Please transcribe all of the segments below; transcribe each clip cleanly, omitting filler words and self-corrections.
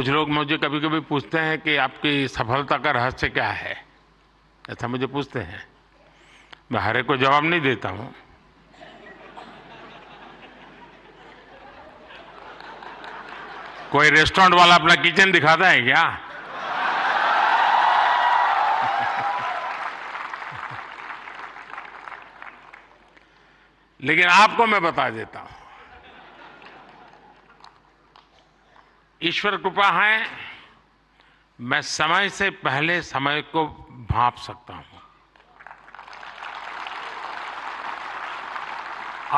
कुछ लोग मुझे कभी कभी पूछते हैं कि आपकी सफलता का रहस्य क्या है, ऐसा मुझे पूछते हैं। मैं हर एक को जवाब नहीं देता हूं। कोई रेस्टोरेंट वाला अपना किचन दिखाता है क्या? लेकिन आपको मैं बता देता हूं, ईश्वर कृपा है, मैं समय से पहले समय को भांप सकता हूं।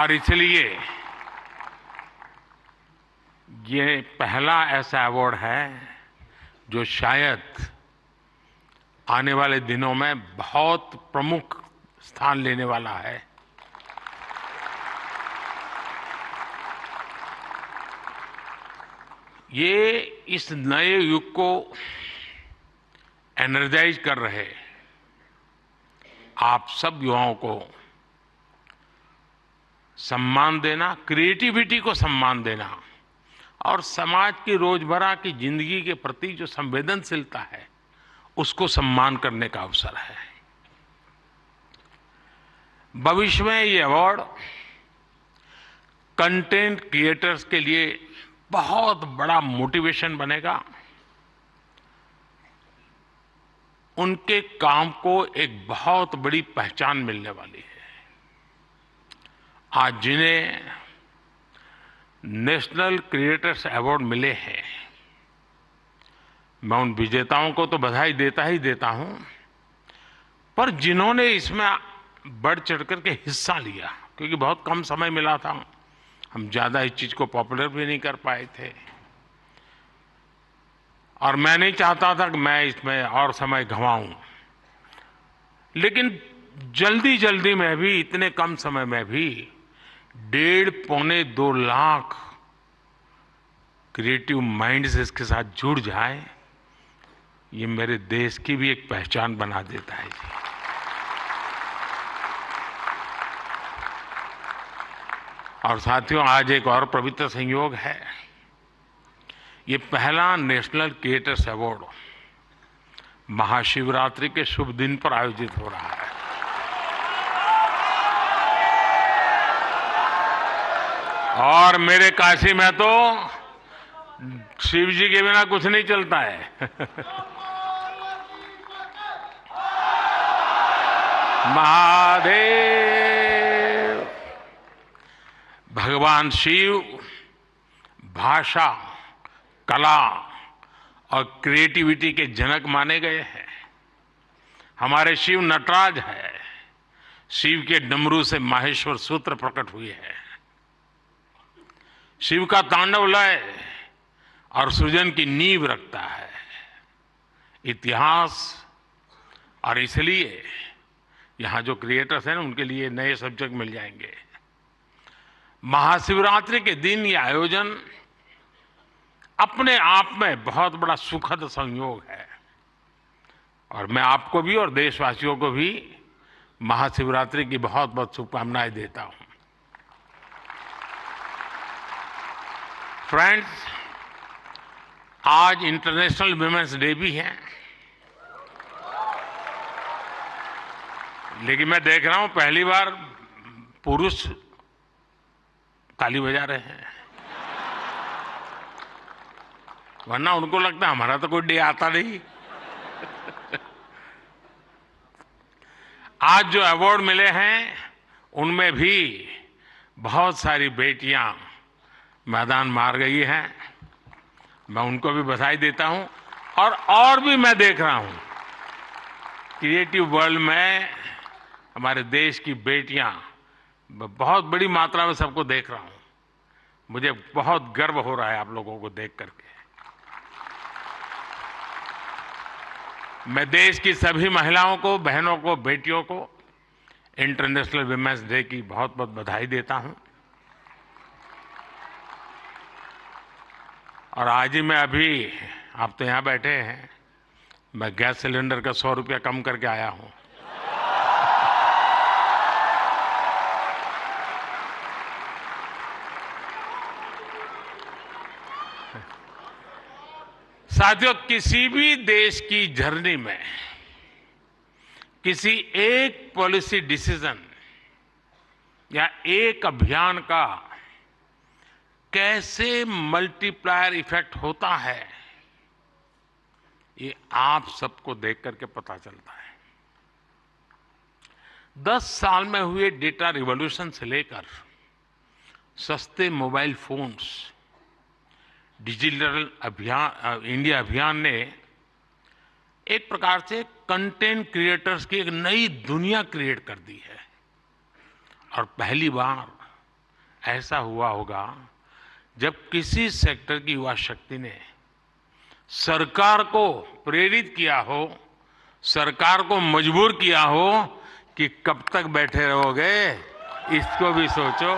और इसलिए ये पहला ऐसा अवार्ड है जो शायद आने वाले दिनों में बहुत प्रमुख स्थान लेने वाला है। ये इस नए युग को एनर्जाइज कर रहे आप सब युवाओं को सम्मान देना, क्रिएटिविटी को सम्मान देना और समाज की रोजमर्रा की जिंदगी के प्रति जो संवेदनशीलता है उसको सम्मान करने का अवसर है। भविष्य में ये अवार्ड कंटेंट क्रिएटर्स के लिए बहुत बड़ा मोटिवेशन बनेगा। उनके काम को एक बहुत बड़ी पहचान मिलने वाली है। आज जिन्हें नेशनल क्रिएटर्स अवार्ड मिले हैं, मैं उन विजेताओं को तो बधाई देता ही देता हूं, पर जिन्होंने इसमें बढ़ चढ़ करके हिस्सा लिया, क्योंकि बहुत कम समय मिला था, हम ज्यादा इस चीज को पॉपुलर भी नहीं कर पाए थे और मैं नहीं चाहता था कि मैं इसमें और समय गंवाऊं, लेकिन जल्दी जल्दी में भी, इतने कम समय में भी 1.5-2 लाख क्रिएटिव माइंड्स इसके साथ जुड़ जाए, ये मेरे देश की भी एक पहचान बना देता है जी। और साथियों, आज एक और पवित्र संयोग है। ये पहला नेशनल क्रिएटर्स अवार्ड महाशिवरात्रि के शुभ दिन पर आयोजित हो रहा है। और मेरे काशी में तो शिव जी के बिना कुछ नहीं चलता है। महादेव। भगवान शिव भाषा, कला और क्रिएटिविटी के जनक माने गए हैं। हमारे शिव नटराज है। शिव के डमरू से माहेश्वर सूत्र प्रकट हुए हैं। शिव का तांडव लय और सृजन की नींव रखता है इतिहास। और इसलिए यहां जो क्रिएटर्स हैं ना, उनके लिए नए सब्जेक्ट मिल जाएंगे। महाशिवरात्रि के दिन ये आयोजन अपने आप में बहुत बड़ा सुखद संयोग है और मैं आपको भी और देशवासियों को भी महाशिवरात्रि की बहुत बहुत शुभकामनाएं देता हूं। फ्रेंड्स, आज इंटरनेशनल विमेंस डे भी है, लेकिन मैं देख रहा हूं पहली बार पुरुष ताली बजा रहे हैं, वरना उनको लगता है हमारा तो कोई डे आता नहीं। आज जो अवार्ड मिले हैं उनमें भी बहुत सारी बेटियां मैदान मार गई हैं। मैं उनको भी बधाई देता हूं और भी मैं देख रहा हूं क्रिएटिव वर्ल्ड में हमारे देश की बेटियां बहुत बड़ी मात्रा में सबको देख रहा हूं। मुझे बहुत गर्व हो रहा है आप लोगों को देख करके। मैं देश की सभी महिलाओं को, बहनों को, बेटियों को इंटरनेशनल विमेंस डे की बहुत बहुत बधाई देता हूं। और आज ही मैं अभी, आप तो यहां बैठे हैं, मैं गैस सिलेंडर का 100 रुपया कम करके आया हूं। साथियों, किसी भी देश की जर्नी में किसी एक पॉलिसी डिसीजन या एक अभियान का कैसे मल्टीप्लायर इफेक्ट होता है, ये आप सबको देख करके पता चलता है। 10 साल में हुए डेटा रिवॉल्यूशन से लेकर सस्ते मोबाइल फोन्स, डिजिटल अभियान, इंडिया अभियान ने एक प्रकार से कंटेंट क्रिएटर्स की एक नई दुनिया क्रिएट कर दी है। और पहली बार ऐसा हुआ होगा जब किसी सेक्टर की युवा शक्ति ने सरकार को प्रेरित किया हो, सरकार को मजबूर किया हो कि कब तक बैठे रहोगे, इसको भी सोचो।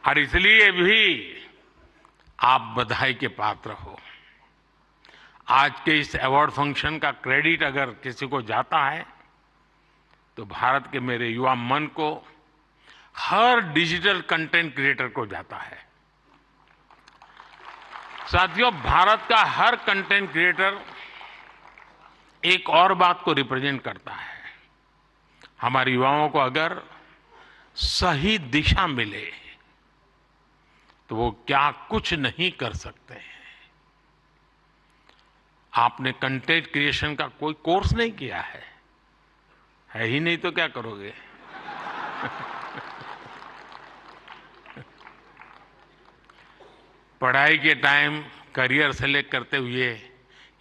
और इसलिए भी आप बधाई के पात्र हो। आज के इस अवार्ड फंक्शन का क्रेडिट अगर किसी को जाता है तो भारत के मेरे युवा मन को, हर डिजिटल कंटेंट क्रिएटर को जाता है। साथियों, भारत का हर कंटेंट क्रिएटर एक और बात को रिप्रेजेंट करता है। हमारे युवाओं को अगर सही दिशा मिले तो वो क्या कुछ नहीं कर सकते हैं। आपने कंटेंट क्रिएशन का कोई कोर्स नहीं किया है ही नहीं तो क्या करोगे। पढ़ाई के टाइम करियर सेलेक्ट करते हुए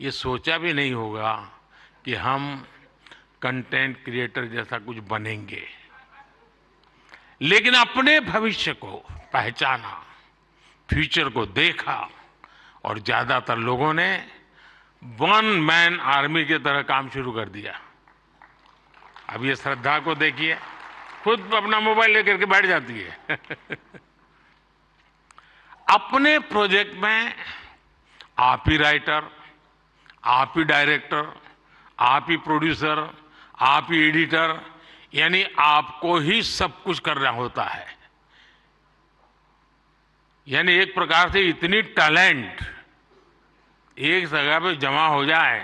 ये सोचा भी नहीं होगा कि हम कंटेंट क्रिएटर जैसा कुछ बनेंगे, लेकिन अपने भविष्य को पहचाना, फ्यूचर को देखा और ज्यादातर लोगों ने वन मैन आर्मी की तरह काम शुरू कर दिया। अब ये श्रद्धा को देखिए, खुद अपना मोबाइल लेकर के बैठ जाती है। अपने प्रोजेक्ट में आप ही राइटर, आप ही डायरेक्टर, आप ही प्रोड्यूसर, आप ही एडिटर, यानी आपको ही सब कुछ करना होता है। यानी एक प्रकार से इतनी टैलेंट एक जगह पे जमा हो जाए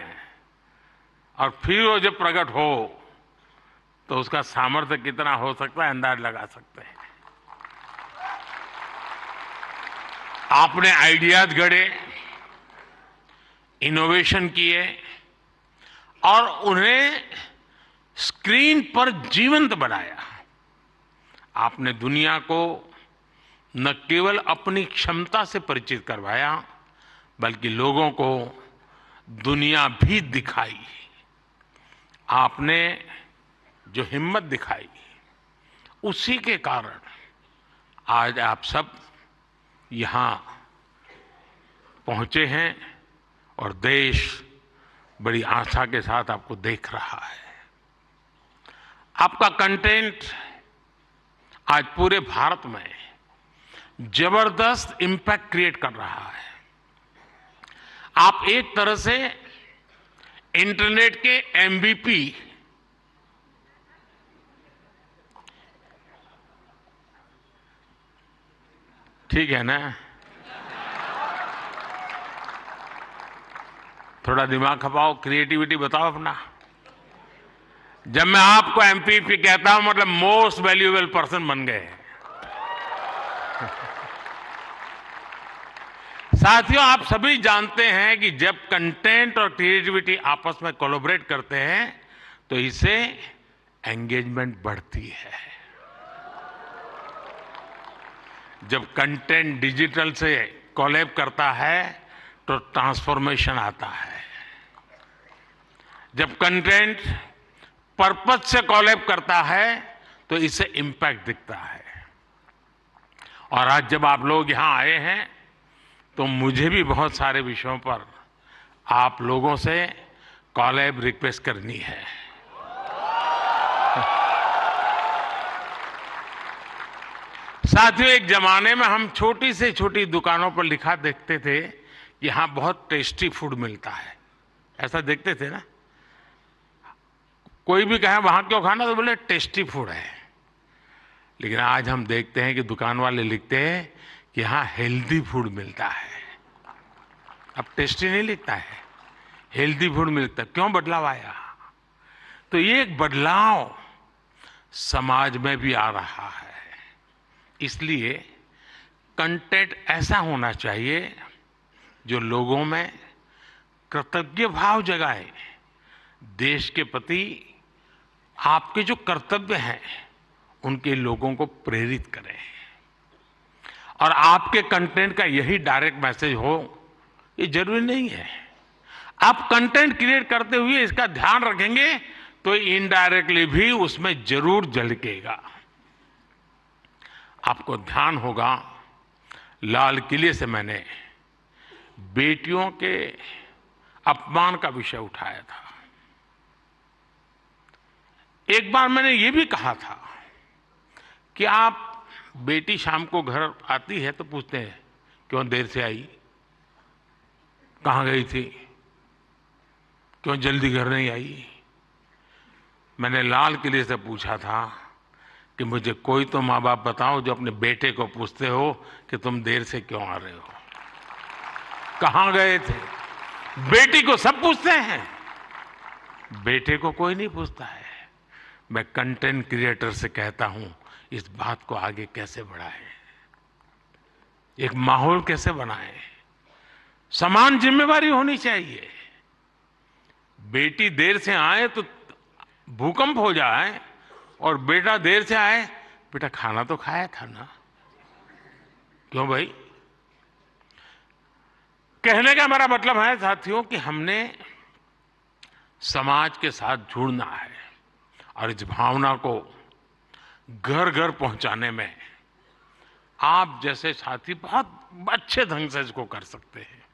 और फिर वो जब प्रकट हो तो उसका सामर्थ्य कितना हो सकता है, अंदाज लगा सकते हैं। आपने आइडियाज गढ़े, इनोवेशन किए और उन्हें स्क्रीन पर जीवंत बनाया। आपने दुनिया को न केवल अपनी क्षमता से परिचित करवाया, बल्कि लोगों को दुनिया भी दिखाई। आपने जो हिम्मत दिखाई, उसी के कारण आज आप सब यहाँ पहुंचे हैं और देश बड़ी आशा के साथ आपको देख रहा है। आपका कंटेंट आज पूरे भारत में जबरदस्त इंपैक्ट क्रिएट कर रहा है। आप एक तरह से इंटरनेट के एमवीपी, ठीक है ना? थोड़ा दिमाग खपाओ, क्रिएटिविटी बताओ अपना। जब मैं आपको एमवीपी कहता हूं मतलब मोस्ट वैल्यूएबल पर्सन बन गए। साथियों, आप सभी जानते हैं कि जब कंटेंट और क्रिएटिविटी आपस में कोलैबोरेट करते हैं तो इससे एंगेजमेंट बढ़ती है। जब कंटेंट डिजिटल से कोलैब करता है तो ट्रांसफॉर्मेशन आता है। जब कंटेंट पर्पस से कोलैब करता है तो इससे इंपैक्ट दिखता है। और आज जब आप लोग यहां आए हैं तो मुझे भी बहुत सारे विषयों पर आप लोगों से कोलैब रिक्वेस्ट करनी है। साथियों, एक जमाने में हम छोटी से छोटी दुकानों पर लिखा देखते थे, यहां बहुत टेस्टी फूड मिलता है, ऐसा देखते थे ना। कोई भी कहे वहां क्यों खाना, तो बोले टेस्टी फूड है। लेकिन आज हम देखते हैं कि दुकान वाले लिखते हैं कि यहाँ हेल्दी फूड मिलता है। अब टेस्टी नहीं लिखता है, हेल्दी फूड मिलता है। क्यों बदलाव आया? तो ये एक बदलाव समाज में भी आ रहा है। इसलिए कंटेंट ऐसा होना चाहिए जो लोगों में कृतज्ञ भाव जगाए, देश के प्रति आपके जो कर्तव्य हैं उनके लोगों को प्रेरित करें। और आपके कंटेंट का यही डायरेक्ट मैसेज हो ये जरूरी नहीं है। आप कंटेंट क्रिएट करते हुए इसका ध्यान रखेंगे तो इनडायरेक्टली भी उसमें जरूर झलकेगा। आपको ध्यान होगा, लाल किले से मैंने बेटियों के अपमान का विषय उठाया था। एक बार मैंने ये भी कहा था कि आप बेटी शाम को घर आती है तो पूछते हैं क्यों देर से आई, कहाँ गई थी, क्यों जल्दी घर नहीं आई। मैंने लाल किले से पूछा था कि मुझे कोई तो माँ बाप बताओ जो अपने बेटे को पूछते हो कि तुम देर से क्यों आ रहे हो, कहाँ गए थे। बेटी को सब पूछते हैं, बेटे को कोई नहीं पूछता है। मैं कंटेंट क्रिएटर से कहता हूं इस बात को आगे कैसे बढ़ाएं, एक माहौल कैसे बनाएं। समान जिम्मेवारी होनी चाहिए। बेटी देर से आए तो भूकंप हो जाए और बेटा देर से आए, बेटा खाना तो खाया था ना, क्यों भाई। कहने का मेरा मतलब है साथियों कि हमने समाज के साथ जुड़ना है और इस भावना को घर घर पहुंचाने में आप जैसे साथी बहुत अच्छे ढंग से इसको कर सकते हैं।